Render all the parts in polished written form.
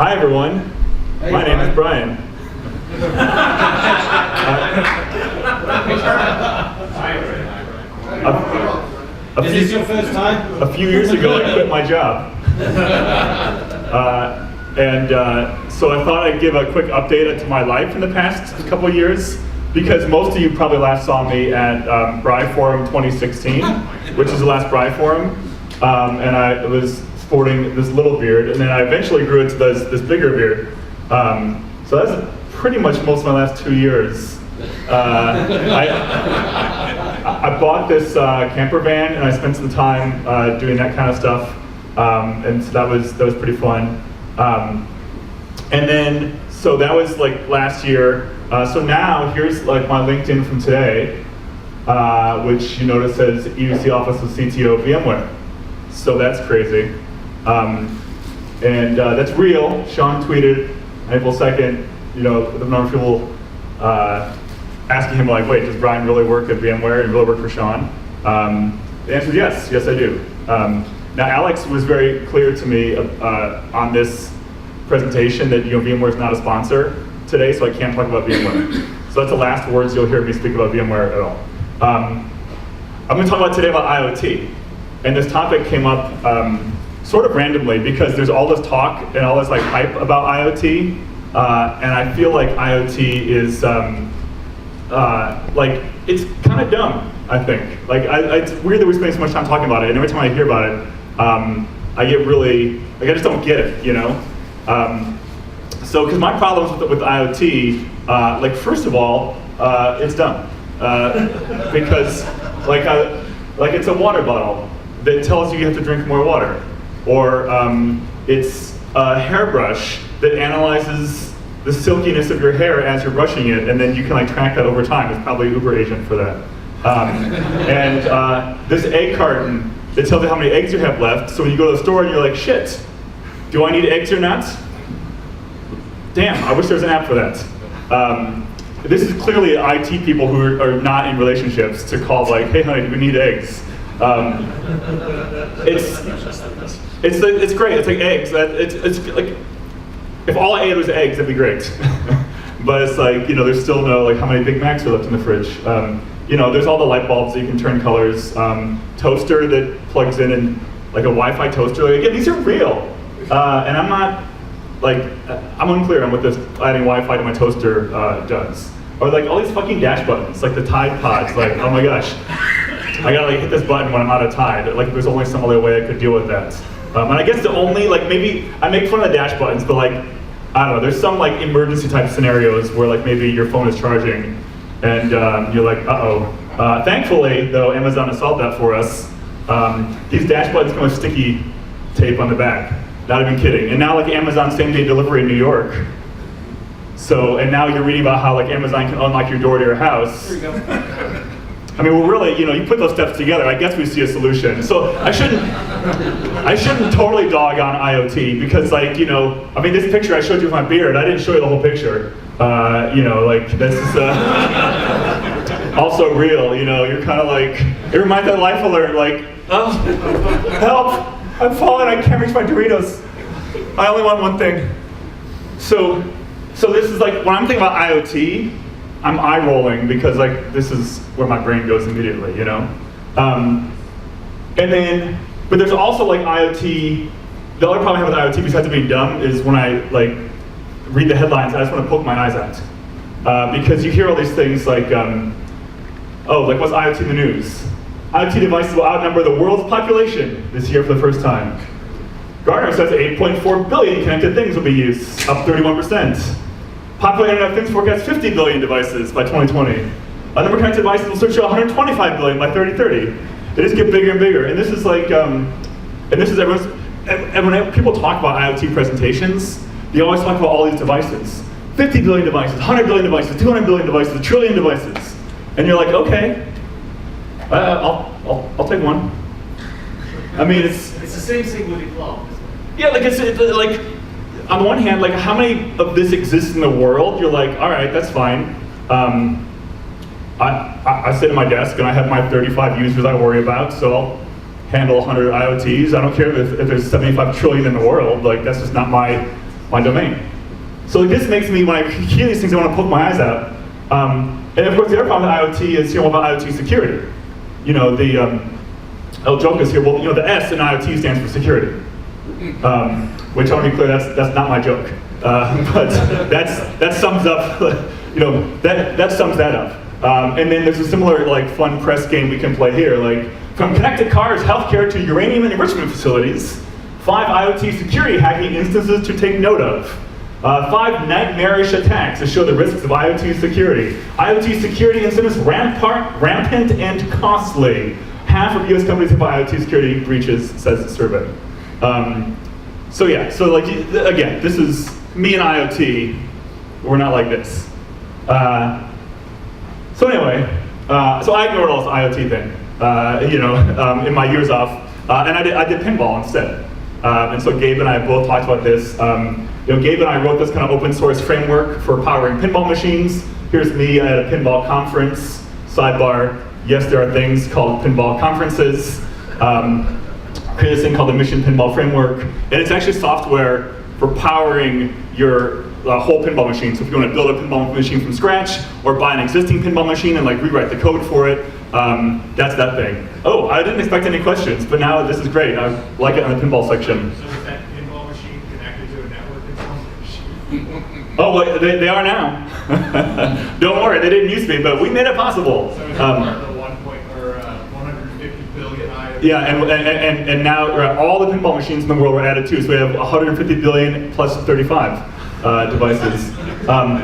Hi everyone, Hey, my name is Brian. Is this your first time? A few years ago I quit my job. So I thought I'd give a quick update to my life in the past couple of years, because most of you probably last saw me at Bri Forum 2016, which is the last Bri Forum, and I was sporting this little beard, and then I eventually grew into this bigger beard. So that's pretty much most of my last 2 years. I bought this camper van, and I spent some time doing that kind of stuff, and so that was pretty fun. So that was like last year. So now here's like my LinkedIn from today, which you notice says EUC Office of CTO VMware. So that's crazy. That's real. Sean tweeted April 2nd, the number of people asking him like, wait, does Brian really work at VMware and really work for Sean? The answer is yes, I do. Now Alex was very clear to me on this presentation that VMware is not a sponsor today, so I can't talk about VMware. So that's the last words you'll hear me speak about VMware at all. I'm going to talk about today about IoT, and this topic came up sort of randomly because there's all this talk and all this like hype about IoT, and I feel like IoT is like it's kind of dumb. I think it's weird that we spend so much time talking about it, and every time I hear about it, I get really like I just don't get it, So, because my problems with IoT, like first of all, it's dumb because like it's a water bottle that tells you have to drink more water, or it's a hairbrush that analyzes the silkiness of your hair as you're brushing it, and then you can like track that over time. It's probably an Uber agent for that. This egg carton that tells you how many eggs you have left. So when you go to the store and you're like, shit, do I need eggs or not? Damn, I wish there was an app for that. This is clearly IT people who are not in relationships to call like, hey honey, do we need eggs? It's great. It's like eggs. It's like if all I ate was eggs, that'd be great. But it's like there's still no like how many Big Macs are left in the fridge. There's all the light bulbs that you can turn colors. Toaster that plugs in like a Wi-Fi toaster. Like, again, these are real, and I'm not like I'm unclear on what this adding Wi-Fi to my toaster does. Or like all these fucking dash buttons, like the Tide Pods. Like oh my gosh, I gotta like hit this button when I'm out of Tide. Like there's only some other way I could deal with that. And I guess the only like maybe I make fun of the dash buttons, but like I don't know. There's some like emergency type scenarios where like maybe your phone is charging, and you're like uh-oh. Thankfully, though, Amazon has solved that for us. These dash buttons come with sticky tape on the back. Not even kidding. And now like Amazon same-day delivery in New York. So, and now you're reading about how like Amazon can unlock your door to your house. There you go. I mean, we're really, you put those steps together, I guess we see a solution. So I shouldn't totally dog on IoT because like, I mean, this picture I showed you with my beard, I didn't show you the whole picture. Like this is also real, you're kind of like, it reminds me of Life Alert, like, oh, help, I'm falling, I can't reach my Doritos. I only want one thing. So this is like, when I'm thinking about IoT, I'm eye-rolling because like, this is where my brain goes immediately, But there's also like IoT, the other problem I have with IoT besides it being dumb is when I like read the headlines, I just want to poke my eyes out. Because you hear all these things like, like what's IoT in the news? IoT devices will outnumber the world's population this year for the first time. Gartner says 8.4 billion connected things will be used, up 31%. Popular Internet of Things forecasts 50 billion devices by 2020. A number of connected devices will surge to 125 billion by 2030. They just get bigger and bigger. And this is like, and when people talk about IoT presentations, they always talk about all these devices. 50 billion devices, 100 billion devices, 200 billion devices, a trillion devices. And you're like, okay, I'll take one. I mean, it's the same thing with the cloud. Yeah, like it's like, on the one hand, like how many of this exists in the world? You're like, all right, that's fine. I sit at my desk and I have my 35 users I worry about, so I'll handle 100 IoTs. I don't care if there's 75 trillion in the world. Like that's just not my my domain. So this makes me, when I hear these things, I want to poke my eyes out. And of course, the other problem with IoT is, what about IoT security? I'll joke this here. Well, the S in IoT stands for security, which I want to be clear, that's not my joke. But that sums up, that sums that up. And then there's a similar fun press game we can play here, from connected cars, healthcare to uranium and enrichment facilities, 5 IoT security hacking instances to take note of. 5 nightmarish attacks to show the risks of IoT security. IoT security incidents rampant and costly. Half of US companies have IoT security breaches, says the survey. Again, this is me and IoT. We're not like this. So I ignored all this IoT thing, in my years off, and I did pinball instead. And so Gabe and I both talked about this. Gabe and I wrote this kind of open source framework for powering pinball machines. Here's me at a pinball conference. Sidebar, yes, there are things called pinball conferences. Created this thing called the Mission Pinball Framework. And it's actually software for powering your whole pinball machine. So if you want to build a pinball machine from scratch, or buy an existing pinball machine and rewrite the code for it, that's that thing. Oh, I didn't expect any questions, but now this is great. I like it on the pinball section. So is that pinball machine connected to a network information? Oh, well, they are now. Don't worry, they didn't use me, but we made it possible. So it's part of the 150 billion IoT. Yeah, and now all the pinball machines in the world were added too. So we have 150 billion plus 35 devices. But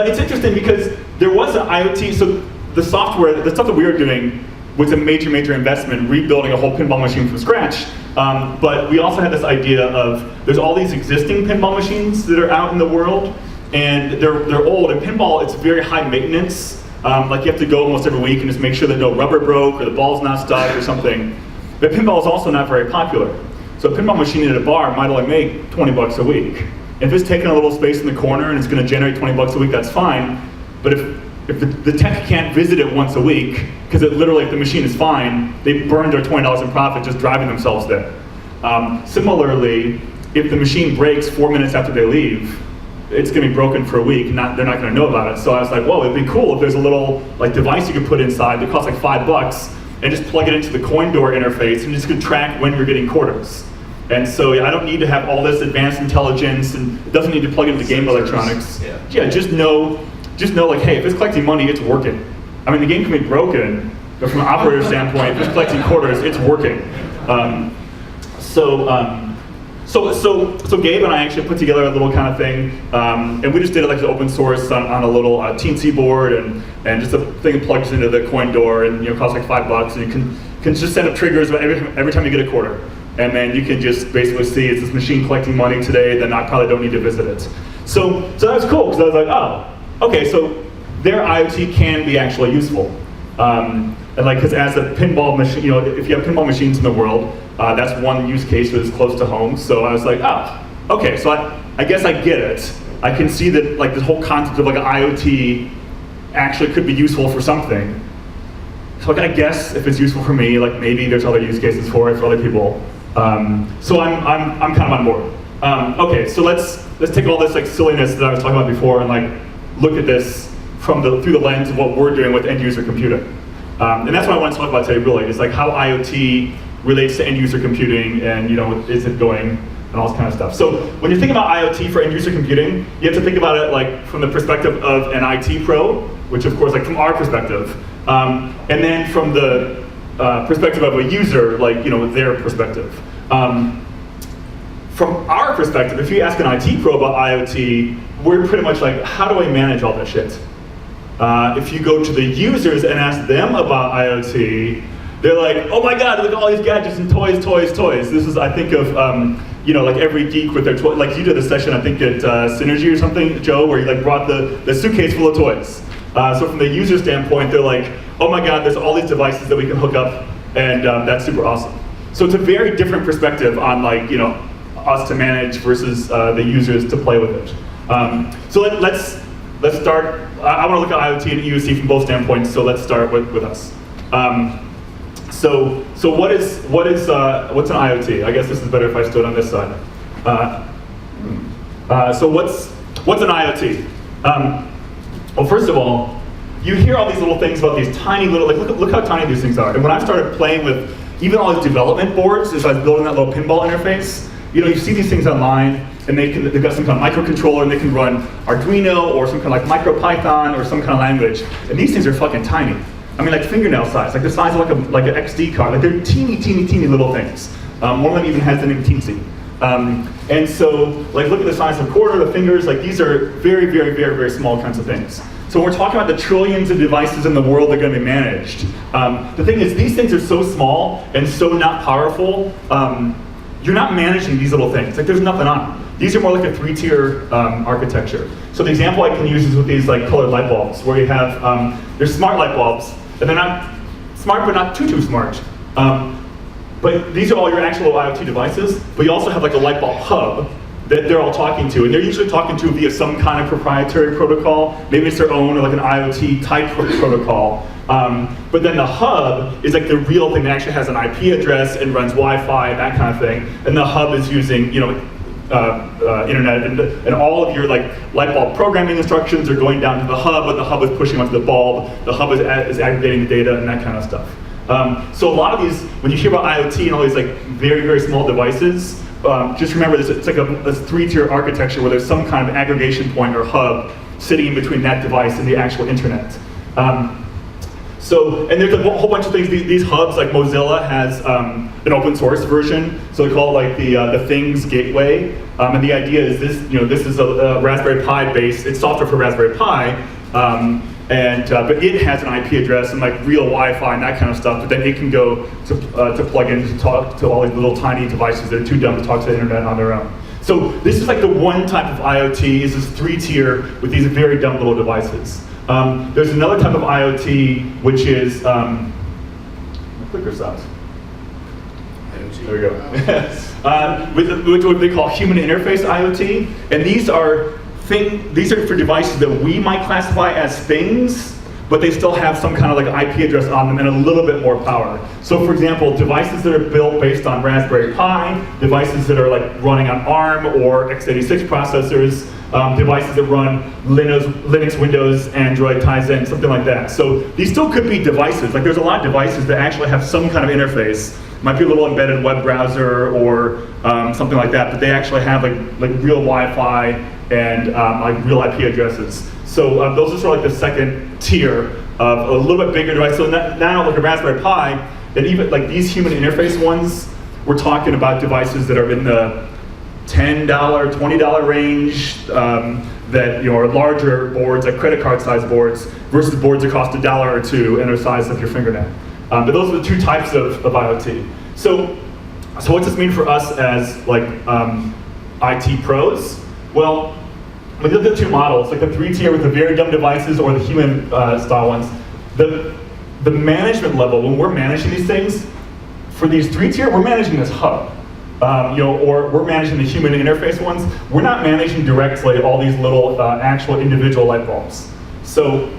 it's interesting because there was an IoT. So the software, the stuff that we were doing was a major investment, rebuilding a whole pinball machine from scratch. But we also had this idea of there's all these existing pinball machines that are out in the world, and they're old. And pinball, it's very high maintenance. You have to go almost every week and just make sure that no rubber broke or the ball's not stuck or something. But pinball is also not very popular. So a pinball machine at a bar might only make 20 bucks a week. If it's taking a little space in the corner and it's going to generate 20 bucks a week, that's fine. But if the tech can't visit it once a week, because if the machine is fine, they burned their $20 in profit just driving themselves there. Similarly, if the machine breaks 4 minutes after they leave, it's going to be broken for a week, and they're not going to know about it. So I was like, whoa, it'd be cool if there's a little device you could put inside that costs $5, and just plug it into the coin door interface, and just could track when you're getting quarters. And so I don't need to have all this advanced intelligence, and it doesn't need to plug into game electronics. Yeah, just know hey, if it's collecting money, it's working. I mean, the game can be broken, but from an operator standpoint, if it's collecting quarters, it's working. So Gabe and I actually put together a little kind of thing, and we just did it the open source on a little teensy board, and just a thing that plugs into the coin door, and costs $5, and you can just set up triggers every time you get a quarter, and then you can just basically see, is this machine collecting money today? Then I probably don't need to visit it. So that was cool, because I was like, oh, okay, so their IoT can be actually useful. Because as a pinball machine, if you have pinball machines in the world, that's one use case that is close to home. So I was like, oh, okay, so I guess I get it. I can see that this whole concept of an IoT actually could be useful for something. So I guess if it's useful for me, maybe there's other use cases for it for other people. So I'm kind of on board. Okay, so let's take all this silliness that I was talking about before and look at this through the lens of what we're doing with end user computing. And that's what I want to talk about today, really, is how IoT relates to end user computing, and is it going, and all this kind of stuff. So when you think about IoT for end user computing, you have to think about it from the perspective of an IT pro, which of course from our perspective, and then from the perspective of a user, their perspective. From our perspective, if you ask an IT pro about IoT, we're pretty much how do I manage all this shit? If you go to the users and ask them about IoT, they're like, oh my god, look at all these gadgets and toys. This is, I think of, every geek with their toy. You did a session, I think at Synergy or something, Joe, where you brought the suitcase full of toys. So from the user standpoint, they're like, oh my god, there's all these devices that we can hook up, and that's super awesome. So it's a very different perspective on us to manage versus the users to play with it. So let's start. I want to look at IoT and EUC from both standpoints. So let's start with us. So what's an IoT? I guess this is better if I stood on this side. So what's an IoT? Well, first of all, you hear all these little things about these tiny little, like look how tiny these things are. And when I started playing with even all these development boards, as I was building that little pinball interface, you see these things online, and they've got some kind of microcontroller, and they can run Arduino or some kind of like MicroPython or some kind of language. And these things are fucking tiny. I mean, like fingernail size, like the size of like an XD card. Like they're teeny, teeny, teeny little things. One of them even has the name Teensy. And so, like, look at the size of a quarter, the fingers. Like these are very, very, very, very small kinds of things. So when we're talking about the trillions of devices in the world that are going to be managed, the thing is, these things are so small and so not powerful. You're not managing these little things. Like there's nothing on them. These are more like a 3-tier architecture. So the example I can use is with these like colored light bulbs, where you have they're smart light bulbs, and they're not smart, but not too smart. But these are all your actual IoT devices. But you also have like a light bulb hub that they're all talking to, and they're usually talking to via some kind of proprietary protocol. Maybe it's their own or like an IoT type protocol. But then the hub is like the real thing that actually has an IP address and runs Wi-Fi and that kind of thing. And the hub is using, internet, and all of your like light bulb programming instructions are going down to the hub, but the hub is pushing onto the bulb. The hub is aggregating the data and that kind of stuff. So a lot of these, when you hear about IoT and all these like very, very small devices, just remember this, it's like a 3-tier architecture where there's some kind of aggregation point or hub sitting in between that device and the actual internet. And there's a whole bunch of things. These hubs, like Mozilla has an open source version, so they call it like the Things Gateway. And the idea is this is a Raspberry Pi based. It's software for Raspberry Pi, but it has an IP address and like real Wi-Fi and that kind of stuff. But then it can go to plug in to talk to all these little tiny devices that are too dumb to talk to the internet on their own. So this is like the one type of IoT. Is this 3-tier with these very dumb little devices. There's another type of IoT, which is, my clicker's out. There we go. With what they call human interface IoT, and these are for devices that we might classify as things, but they still have some kind of like IP address on them and a little bit more power. So for example, devices that are built based on Raspberry Pi, devices that are like running on ARM or x86 processors, devices that run Linux, Windows, Android, Tizen, something like that. So these still could be devices. Like there's a lot of devices that actually have some kind of interface. Might be a little embedded web browser or something like that, but they actually have like real Wi-Fi and like real IP addresses. So those are sort of like the second tier of a little bit bigger device. So now like a Raspberry Pi, and even like these human interface ones, we're talking about devices that are in the $10, $20 range that are larger boards, like credit card size boards, versus boards that cost $1 or $2 and are the size of your fingernail. But those are the two types of IoT. So what's this mean for us as like IT pros? Well, we look at the two models, like the 3-tier with the very dumb devices or the human style ones. The management level, when we're managing these things, for these 3-tier, we're managing this hub. Or we're managing the human interface ones. We're not managing directly all these little actual individual light bulbs. So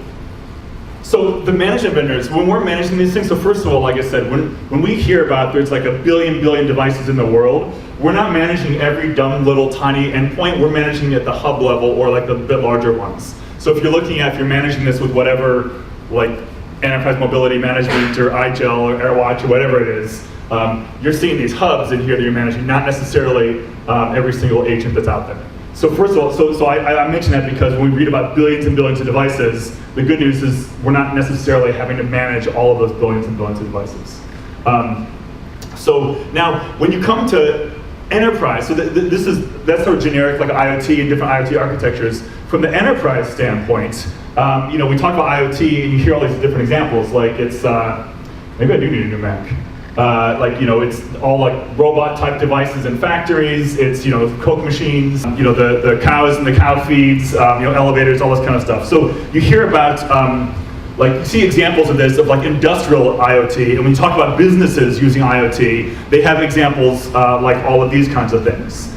the management vendors, when we're managing these things, so first of all, like I said, when we hear about there's like a billion devices in the world, we're not managing every dumb little tiny endpoint, we're managing at the hub level or like the bit larger ones. So if you're managing this with whatever, like enterprise mobility management or iGel or AirWatch or whatever it is, you're seeing these hubs in here that you're managing, not necessarily every single agent that's out there. So first of all, so I mention that because when we read about billions and billions of devices, the good news is we're not necessarily having to manage all of those billions and billions of devices. So now, when you come to enterprise, so that's sort of generic, like IoT and different IoT architectures. From the enterprise standpoint, we talk about IoT and you hear all these different examples, like it's, maybe I do need a new Mac. It's all like robot type devices in factories, it's, Coke machines, the cows and the cow feeds, elevators, all this kind of stuff. So you hear about, you see examples of this, of like industrial IoT, and when you talk about businesses using IoT, they have examples like all of these kinds of things.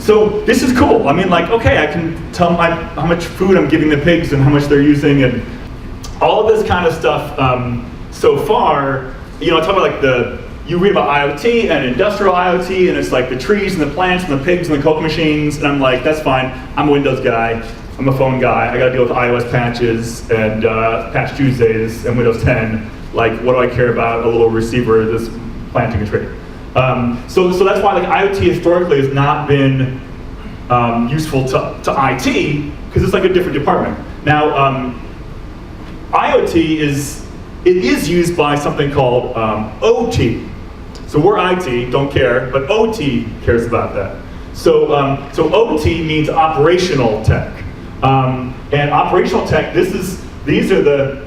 So this is cool. I mean, like, okay, I can tell how much food I'm giving the pigs and how much they're using, and all of this kind of stuff so far. I talk about like you read about IoT and industrial IoT, and it's like the trees and the plants and the pigs and the Coke machines, and I'm like, that's fine. I'm a Windows guy. I'm a phone guy. I got to deal with iOS patches and Patch Tuesdays and Windows 10. Like, what do I care about a little receiver that's planting a tree? So that's why like IoT historically has not been useful to IT, because it's like a different department. Now, IoT is used by something called OT. So we're IT, don't care, but OT cares about that. So OT means operational tech. And operational tech, these are the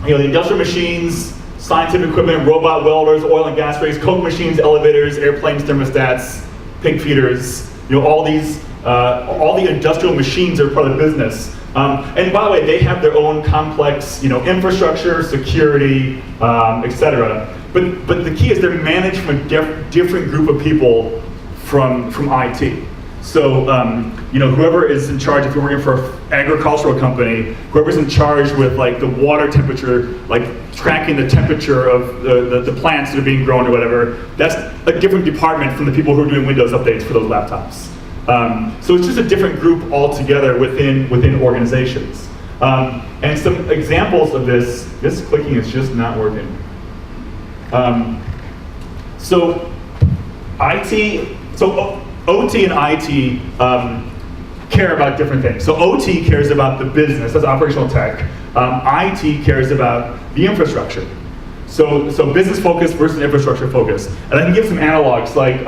industrial machines, scientific equipment, robot welders, oil and gas rigs, Coke machines, elevators, airplanes, thermostats, pig feeders, all the industrial machines are part of the business. And by the way, they have their own complex, infrastructure, security, etc. But the key is they're managed from a different group of people from IT. So whoever is in charge, if you're working for an agricultural company, whoever's in charge with like the water temperature, like tracking the temperature of the plants that are being grown or whatever, that's a different department from the people who are doing Windows updates for those laptops. So it's just a different group altogether within organizations. And some examples of this clicking is just not working. So OT and IT care about different things. So OT cares about the business, that's operational tech. IT cares about the infrastructure. So business focus versus infrastructure focus. And I can give some analogs, like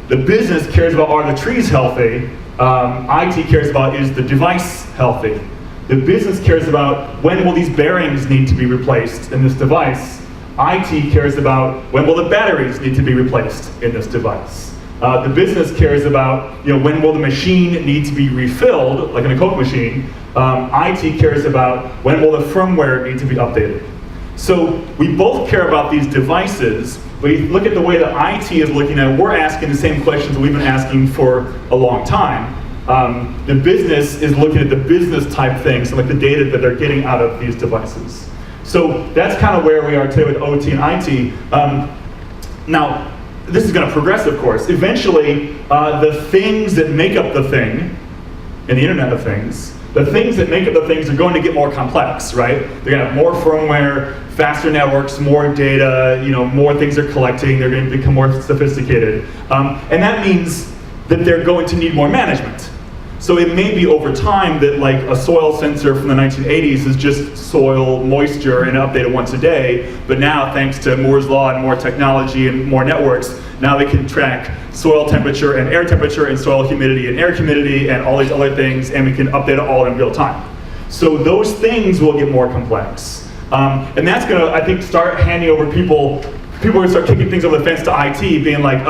the business cares about, are the trees healthy? IT cares about, is the device healthy? The business cares about, when will these bearings need to be replaced in this device? IT cares about, when will the batteries need to be replaced in this device? The business cares about, when will the machine need to be refilled, like in a Coke machine. IT cares about, when will the firmware need to be updated. So we both care about these devices, but you look at the way that IT is looking at it, we're asking the same questions that we've been asking for a long time. The business is looking at the business type things, so like the data that they're getting out of these devices. So that's kind of where we are today with OT and IT. Now, this is going to progress, of course. Eventually, the things that make up the thing, in the Internet of Things, the things that make up the things are going to get more complex, right? They're going to have more firmware, faster networks, more data, more things they're collecting, they're going to become more sophisticated. And that means that they're going to need more management. So it may be over time that like a soil sensor from the 1980s is just soil moisture and updated once a day, but now thanks to Moore's Law and more technology and more networks, now they can track soil temperature and air temperature and soil humidity and air humidity and all these other things, and we can update it all in real time. So those things will get more complex. And that's gonna, I think, start handing over people are gonna start kicking things over the fence to IT, being like,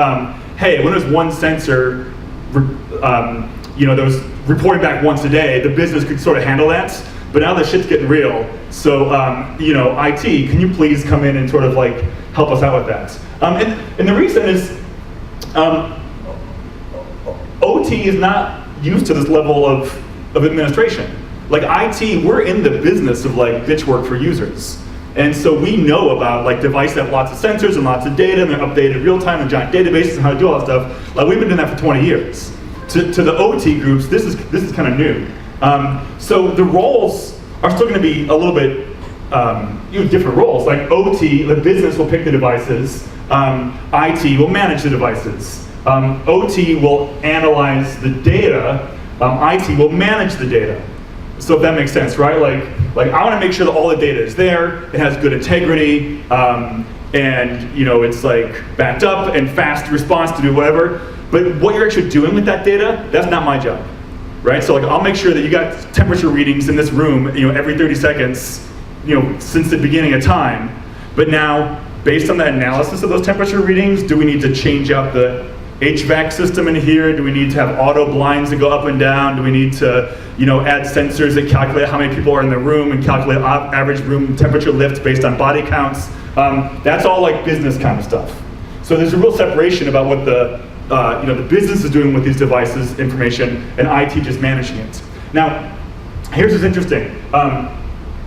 hey, when there's one sensor, that was reporting back once a day, the business could sort of handle that, but now the shit's getting real. So, IT, can you please come in and sort of like help us out with that? And the reason is, OT is not used to this level of administration. Like IT, we're in the business of like bitch work for users. And so we know about like devices that have lots of sensors and lots of data, and they're updated real time in giant databases and how to do all that stuff. Like we've been doing that for 20 years. To the OT groups, this is kind of new. So the roles are still going to be a little bit different roles. Like OT, the business will pick the devices. IT will manage the devices. OT will analyze the data. IT will manage the data. So if that makes sense, right? Like I want to make sure that all the data is there. It has good integrity, and it's like backed up and fast response to do whatever. But what you're actually doing with that data, that's not my job, right? So like I'll make sure that you got temperature readings in this room, every 30 seconds, since the beginning of time. But now, based on the analysis of those temperature readings, do we need to change out the HVAC system in here? Do we need to have auto blinds that go up and down? Do we need to, add sensors that calculate how many people are in the room and calculate average room temperature lift based on body counts? That's all like business kind of stuff. So there's a real separation about what the business is doing with these devices, information, and IT just managing it. Now, here's what's interesting.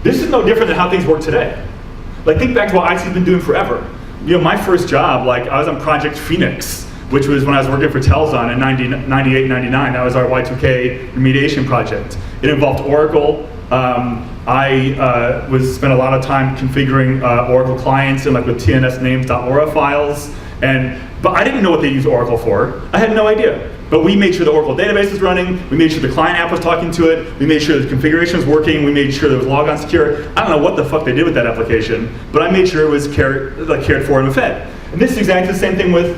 This is no different than how things work today. Like think back to what IT's been doing forever. my first job, like I was on Project Phoenix, which was when I was working for Telzon in 98, 99. That was our Y2K remediation project. It involved Oracle. I spent a lot of time configuring Oracle clients and like with TNS names.aura files. But I didn't know what they use Oracle for. I had no idea. But we made sure the Oracle database was running, we made sure the client app was talking to it, we made sure the configuration was working, we made sure there was logon secure. I don't know what the fuck they did with that application, but I made sure it was cared for and fed. And this is exactly the same thing with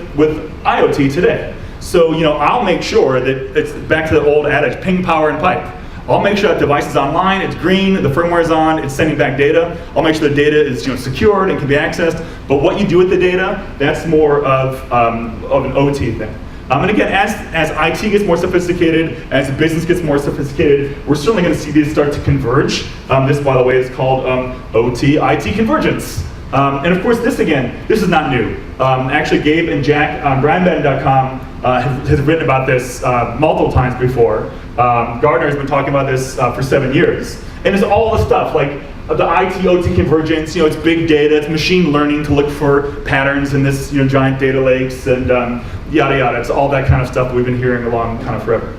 IoT today. So I'll make sure that it's back to the old adage, ping, power, and pipe. I'll make sure that device is online, it's green, the firmware is on, it's sending back data. I'll make sure the data is secured and can be accessed. But what you do with the data, that's more of an OT thing. And again, as IT gets more sophisticated, as the business gets more sophisticated, we're certainly going to see these start to converge. This, by the way, is called OT-IT convergence. And of course, this is not new. Actually, Gabe and Jack on brandbend.com has written about this multiple times before. Gardner has been talking about this for 7 years. And it's all the stuff, like the IT-OT convergence, it's big data, it's machine learning to look for patterns in this giant data lakes, and yada yada. It's all that kind of stuff that we've been hearing along kind of forever.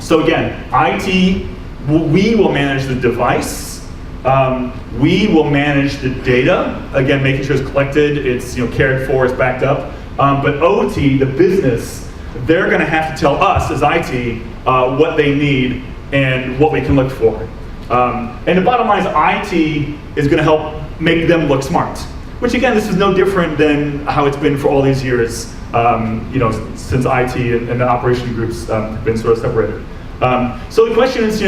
So again, IT, we will manage the device. We will manage the data, again, making sure it's collected, it's cared for, it's backed up. But OT, the business, they're going to have to tell us as IT what they need and what we can look for. And the bottom line is IT is going to help make them look smart. Which again, this is no different than how it's been for all these years, since IT and the operation groups have been sort of separated. So the question is,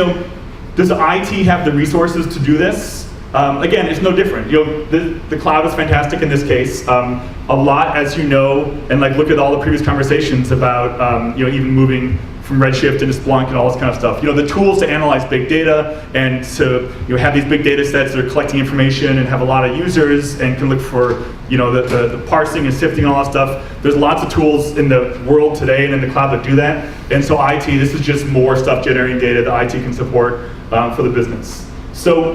does IT have the resources to do this? Again, it's no different. The cloud is fantastic in this case. A lot, as you know, and like look at all the previous conversations about even moving from Redshift into Splunk and all this kind of stuff. The tools to analyze big data and to have these big data sets that are collecting information and have a lot of users and can look for the parsing and sifting and all that stuff. There's lots of tools in the world today and in the cloud that do that. And so IT, this is just more stuff generating data that IT can support for the business. So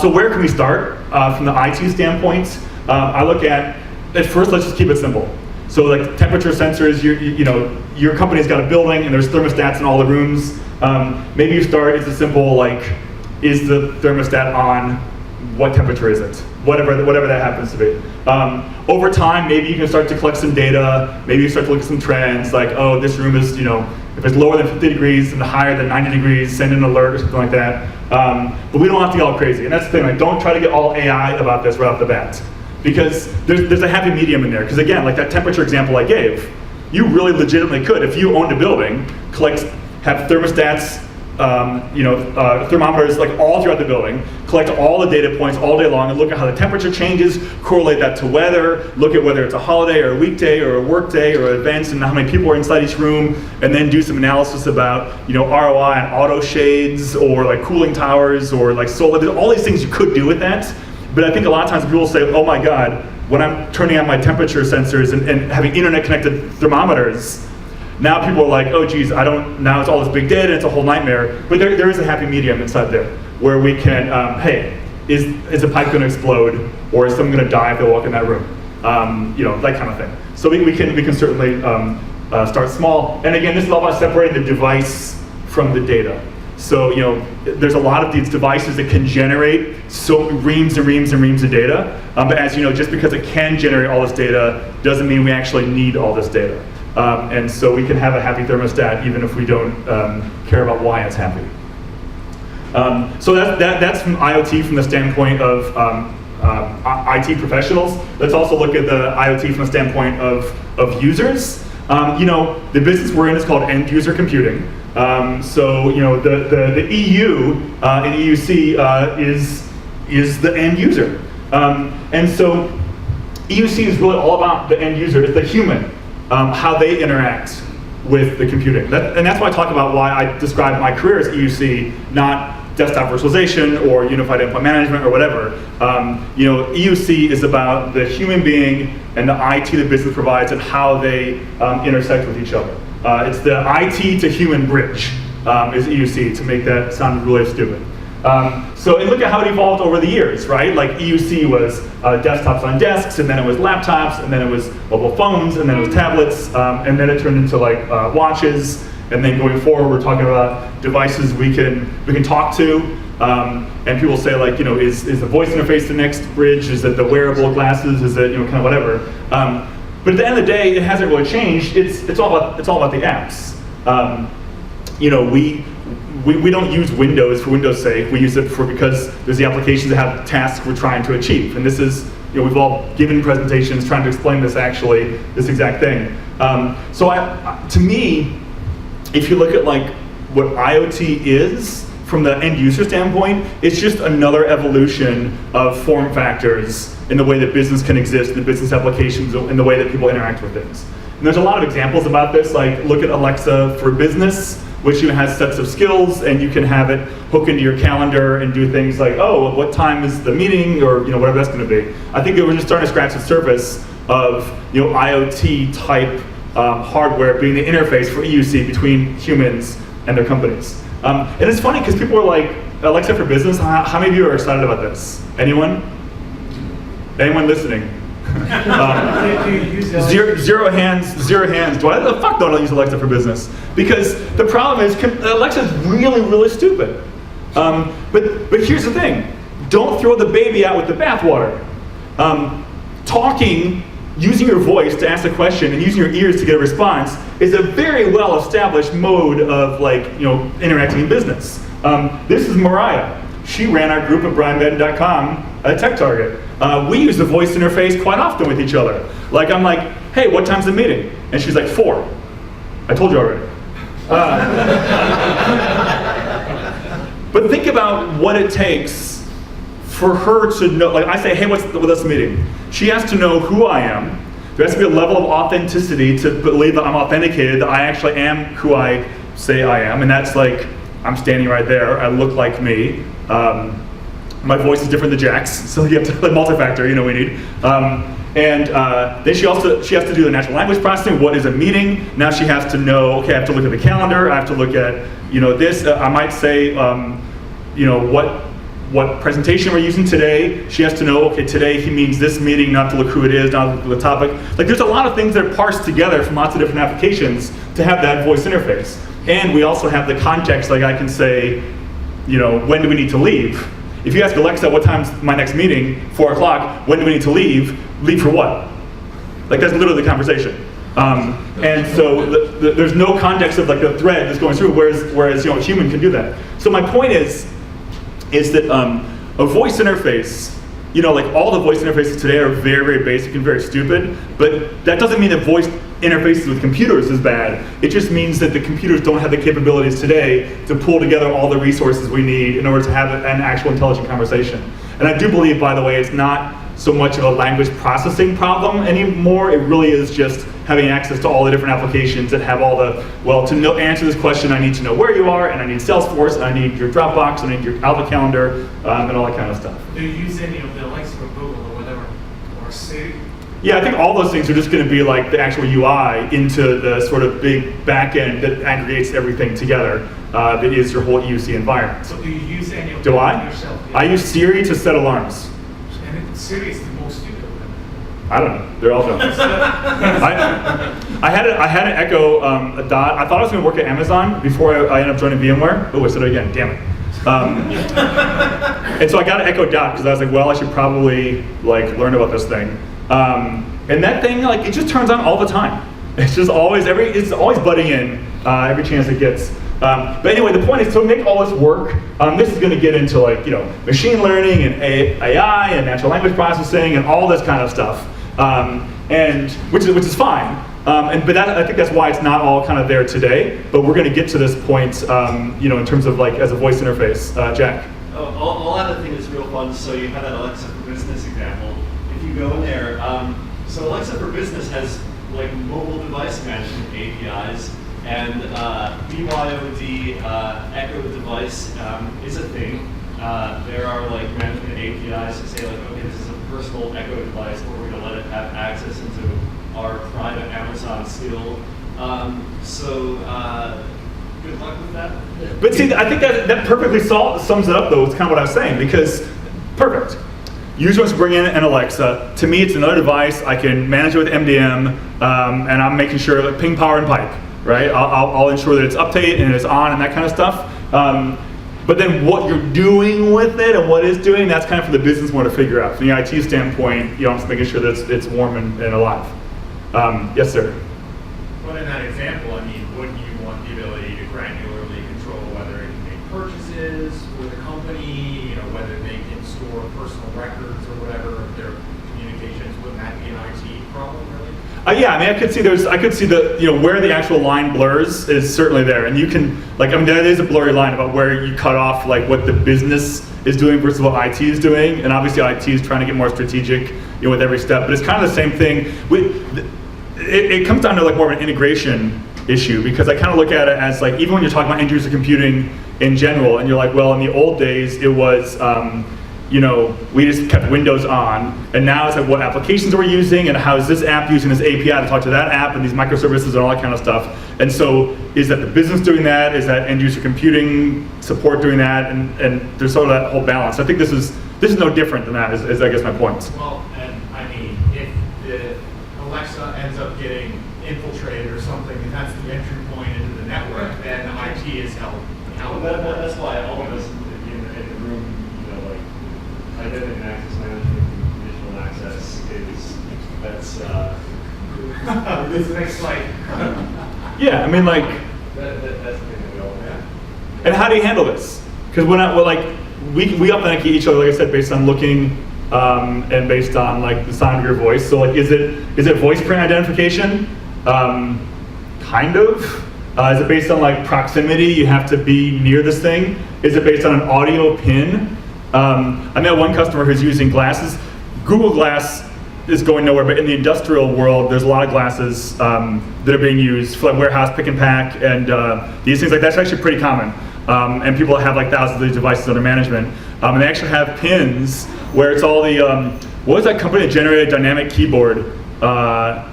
where can we start from the IT standpoint? I look at first, let's just keep it simple. So like temperature sensors, your company's got a building and there's thermostats in all the rooms. Maybe you start, it's a simple like, is the thermostat on? What temperature is it? Whatever that happens to be. Over time, maybe you can start to collect some data. Maybe you start to look at some trends like, oh, this room is, if it's lower than 50 degrees and higher than 90 degrees, send an alert or something like that. But we don't have to get all crazy. And that's the thing, like, don't try to get all AI about this right off the bat. Because there's a happy medium in there. Because again, like that temperature example I gave, you really legitimately could, if you owned a building, have thermostats, thermometers like all throughout the building, collect all the data points all day long and look at how the temperature changes, correlate that to weather, look at whether it's a holiday or a weekday or a work day or events and how many people are inside each room, and then do some analysis about ROI on auto shades or like cooling towers or like solar. There's all these things you could do with that. But I think a lot of times people will say, oh my God, when I'm turning on my temperature sensors and having internet connected thermometers, now people are like, oh geez, now it's all this big data, it's a whole nightmare. But there is a happy medium inside there where we can, hey, is a pipe gonna explode or is someone gonna die if they walk in that room? That kind of thing. So we can certainly start small. And again, this is all about separating the device from the data. So there's a lot of these devices that can generate reams and reams and reams of data. But as you know, just because it can generate all this data doesn't mean we actually need all this data. And so we can have a happy thermostat even if we don't care about why it's happy. So that's from IoT from the standpoint of IT professionals. Let's also look at the IoT from the standpoint of users. The business we're in is called end user computing. So the EU and EUC is the end user. And so EUC is really all about the end user, it's the human, how they interact with the computing. And that's why I talk about why I describe my career as EUC, not desktop virtualization or unified endpoint management or whatever. EUC is about the human being and the IT the business provides and how they intersect with each other. It's the IT to human bridge is EUC, to make that sound really stupid. So and look at how it evolved over the years, right? Like EUC was desktops on desks, and then it was laptops, and then it was mobile phones, and then it was tablets, and then it turned into like watches, and then going forward, we're talking about devices we can talk to, and people say like, you know, is the voice interface the next bridge? Is it the wearable glasses? Is it, you know, kind of whatever? But at the end of the day, it hasn't really changed. It's all about the apps. You know, we don't use Windows for Windows' sake. We use it because there's the applications that have tasks we're trying to achieve. And this is, you know, we've all given presentations trying to explain this exact thing. So to me, if you look at like what IoT is from the end user standpoint, it's just another evolution of form factors in the way that business can exist, the business applications, and the way that people interact with things. And there's a lot of examples about this, like look at Alexa for Business, which has sets of skills, and you can have it hook into your calendar and do things like, oh, what time is the meeting, or, you know, whatever that's going to be. I think that we're just starting to scratch the surface of, you know, IoT type hardware being the interface for EUC between humans and their companies. And it's funny because people are like, Alexa for Business, how many of you are excited about this? Anyone? Anyone listening? Zero hands. Why the fuck don't I use Alexa for Business? Because the problem is Alexa's really, really stupid. But here's the thing. Don't throw the baby out with the bathwater. Talking, using your voice to ask a question and using your ears to get a response is a very well established mode of, like, you know, interacting in business. This is Mariah. She ran our group at brianmadden.com at Tech Target. We use the voice interface quite often with each other. Like, I'm like, hey, what time's the meeting? And she's like, 4. I told you already. But think about what it takes for her to know, like I say, hey, what's the meeting? She has to know who I am. There has to be a level of authenticity to believe that I'm authenticated, that I actually am who I say I am. And that's like, I'm standing right there, I look like me. My voice is different than Jack's, so you have to, like, multi-factor, you know, we need. Then she has to do the natural language processing. What is a meeting? Now she has to know, okay, I have to look at the calendar, I have to look at, you know, this. I might say, you know, what presentation we're using today. She has to know, okay, today he means this meeting, not to look who it is, not to look at the topic. Like, there's a lot of things that are parsed together from lots of different applications to have that voice interface. And we also have the context, like I can say, you know, when do we need to leave? If you ask Alexa, what time's my next meeting, 4 o'clock, when do we need to leave? Leave for what? Like, that's literally the conversation. And so there's no context of, like, the thread that's going through, whereas, you know, a human can do that. So my point is that a voice interface, you know, like all the voice interfaces today are very, very basic and very stupid, but that doesn't mean that voice interfaces with computers is bad. It just means that the computers don't have the capabilities today to pull together all the resources we need in order to have an actual intelligent conversation. And I do believe, by the way, it's not so much of a language processing problem anymore. It really is just having access to all the different applications that have all the, well, to answer this question, I need to know where you are, and I need Salesforce, and I need your Dropbox, and I need your Outlook calendar, and all that kind of stuff. Do you use any of the Alexa or Google or whatever, or Siri? Yeah, I think all those things are just going to be like the actual UI into the sort of big back end that aggregates everything together. That is your whole EUC environment. So do you use any of them yourself? Yeah. I use Siri to set alarms. And Siri is the most stupid of them. I don't know. They're all dumb. I had an Echo a Dot. I thought I was going to work at Amazon before I ended up joining VMware. Oh, I said it again. Damn it. And so I got an Echo Dot because I was like, well, I should probably, like, learn about this thing. And that thing, like, it just turns on all the time. It's just always it's always butting in every chance it gets. But anyway, the point is to make all this work. This is going to get into, like, you know, machine learning and AI and natural language processing and all this kind of stuff, and which is fine. But I think that's why it's not all kind of there today. But we're going to get to this point, you know, in terms of, like, as a voice interface. Jack. I'll add a thing that's real fun. So you had that Alexa for Business example. If you go in there, so Alexa for Business has, like, mobile device management APIs, and BYOD Echo device is a thing. There are, like, management APIs to say, like, okay, this is a personal Echo device, but we're going to let it have access into our private Amazon skill. Good luck with that. But see, I think that perfectly sums it up, though. It's kind of what I was saying, because perfect. User wants to bring in an Alexa. To me, it's another device. I can manage it with MDM, and I'm making sure that ping, power, and pipe, right? I'll ensure that it's update and it's on and that kind of stuff. But then what you're doing with it and what it's doing, that's kind of for the business more to figure out. From the IT standpoint, I'm just making sure that it's warm and alive. Yes, sir. But in that example, I mean, wouldn't you want the ability to granularly control whether it can make purchases for the company, whether they can store personal records or whatever of their communications? Wouldn't that be an IT problem, really? Yeah, I mean, I could see the, where the actual line blurs is certainly there, and you can, there is a blurry line about where you cut off, what the business is doing versus what IT is doing, and obviously IT is trying to get more strategic, with every step. But it's kind of the same thing. It comes down to more of an integration issue, because I kind of look at it as even when you're talking about end user computing in general, and you're well, in the old days it was. We just kept Windows on, and now it's what applications are we using, and how is this app using this API to talk to that app, and these microservices and all that kind of stuff. And so, is that the business doing that? Is that end user computing support doing that? And there's sort of that whole balance. I think this is no different than that. Is I guess my point. Well, and I mean, if the Alexa ends up getting infiltrated or something, and that's the entry point into the network, then IT is held accountable. That's why all of us in the room, identity and access management and conditional access that's This next slide. Yeah, I mean, that's the thing that we all have. and how do you handle this? Because we authenticate each other, like I said, based on looking and based on the sound of your voice. So is it voice print identification? Kind of. Is it based on proximity? You have to be near this thing. Is it based on an audio pin? I met one customer who's using glasses. Google Glass is going nowhere, but in the industrial world, there's a lot of glasses that are being used for warehouse pick and pack and these things that's actually pretty common. And people have thousands of these devices under management. And they actually have pins where it's all the, what was that company that generated a dynamic keyboard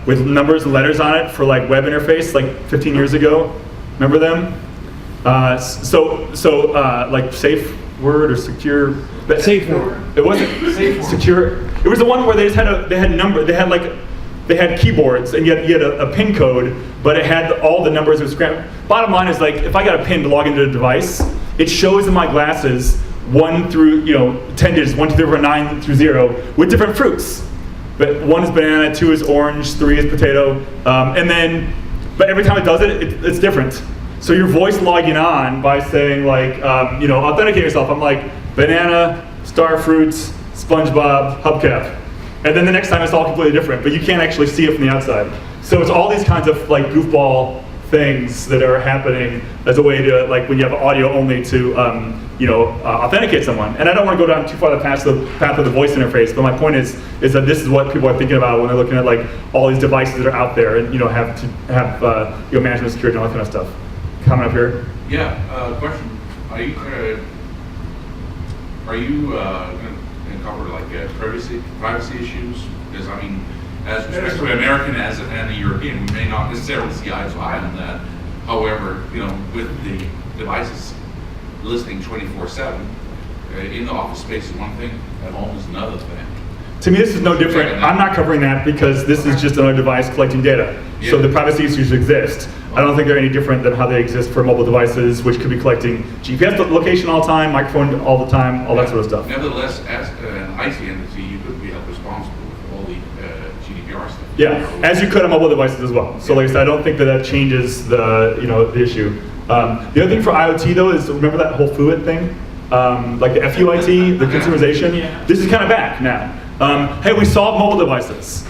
with numbers and letters on it for web interface 15 years ago? Remember them? Safe Word or secure. Safe Word. It wasn't secure. It was the one where they had keyboards and you had a PIN code, but it had all the numbers. It was scrambled. Bottom line is if I got a PIN to log into the device, it shows in my glasses 1 through 10 digits, 1, 2, 3, 4, 9 through 0 with different fruits. But 1 is banana, 2 is orange, 3 is potato, but every time it does it, it's different. So your voice logging on by saying authenticate yourself. I'm banana, star fruits, SpongeBob, hubcap. And then the next time it's all completely different, but you can't actually see it from the outside. So it's all these kinds of goofball things that are happening as a way to when you have audio only to authenticate someone. And I don't want to go down too far the path of the voice interface, but my point is that this is what people are thinking about when they're looking at all these devices that are out there and have to have management security and all that kind of stuff. Comment up here. Yeah, question. Are you going to cover privacy issues? Because I mean, as respect to an American and a European, we may not necessarily see eye to eye on that. However, with the devices listening 24/7, in the office space is one thing, at home is another thing. To me, this is no different. I'm not covering that because this is just another device collecting data. Yeah. So the privacy issues exist. I don't think they're any different than how they exist for mobile devices, which could be collecting GPS location all the time, microphone all the time, all that sort of stuff. Nevertheless, as an IT entity, you could be held responsible for all the GDPR stuff. Yeah, as you could on mobile devices as well. So like I said, I don't think that changes the the issue. The other thing for IoT though is, remember that whole FUIT thing? Like the FUIT, the consumerization? Yeah. This is kind of back now. Hey, we solved mobile devices.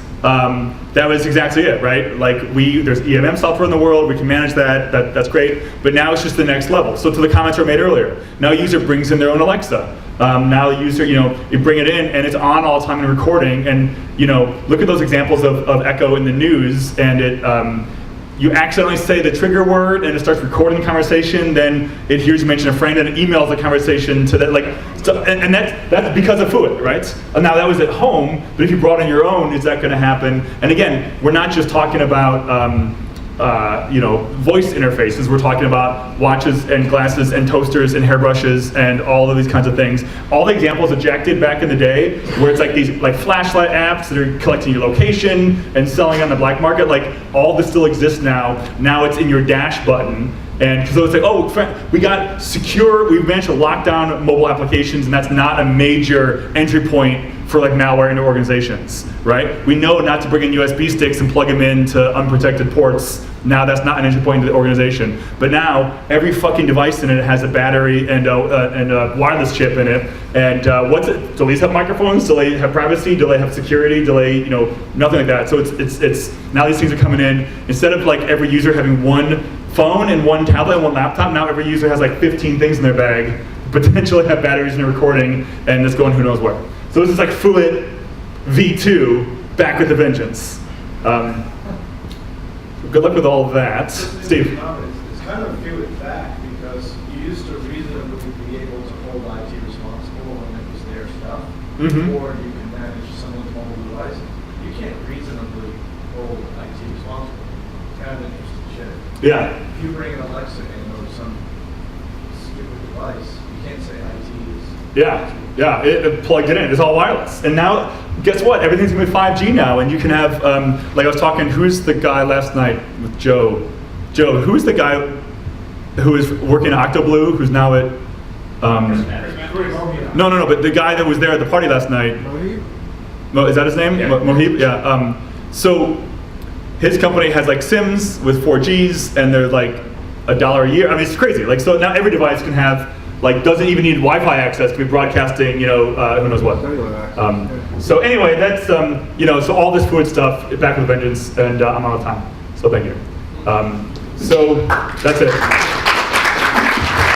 That was exactly it, right? Like there's EMM software in the world, we can manage that, that's great, but now it's just the next level. So to the comments I made earlier, now a user brings in their own Alexa. Now the user, you bring it in and it's on all the time and recording, and look at those examples of Echo in the news, and it, you accidentally say the trigger word and it starts recording the conversation, then it hears you mention a friend and it emails the conversation to that, and that's because of FUIT, right? Now that was at home, but if you brought in your own, is that going to happen? And again, we're not just talking about voice interfaces. We're talking about watches and glasses and toasters and hairbrushes and all of these kinds of things. All the examples that Jack did back in the day, where it's like these like flashlight apps that are collecting your location and selling on the black market, like all this still exists now. Now it's in your dash button. And so it's like, oh, we got secure, we managed to lock down mobile applications, and that's not a major entry point for like malware into organizations, right? We know not to bring in USB sticks and plug them into unprotected ports. Now that's not an entry point into the organization. But now every fucking device in it has a battery and a wireless chip in it. And what's it? Do these have microphones? Do they have privacy? Do they have security? Do they, nothing like that. So it's now these things are coming in. Instead of like every user having one phone and one tablet and one laptop, now every user has like 15 things in their bag, potentially have batteries in their recording, and it's going who knows where. So this is like Fluid V2 back with a vengeance. Good luck with all of that. Steve. It's kind of a few it back because you used to reasonably be able to hold IT responsible when it was their stuff, or you can manage someone's mobile device. You can't reasonably hold IT responsible. It's kind of interesting shit. Yeah. If you bring an Alexa in or some stupid device, you can't say IT is. Yeah, it plugged it in. It's all wireless. And now, guess what? Everything's gonna be 5G now, and you can have, like I was talking, who's the guy last night with Joe? Joe, who's the guy who is working at OctoBlue, who's now at, no, but the guy that was there at the party last night. Mohib? Is that his name? Yeah. Mohib? Yeah. So his company has like SIMs with 4Gs, and they're like $1 a year. I mean, it's crazy. Like, so now every device can have, like, doesn't even need Wi-Fi access to be broadcasting, who knows what. So anyway, that's, so all this fluid stuff, back with a vengeance, and I'm out of time. So thank you. So that's it.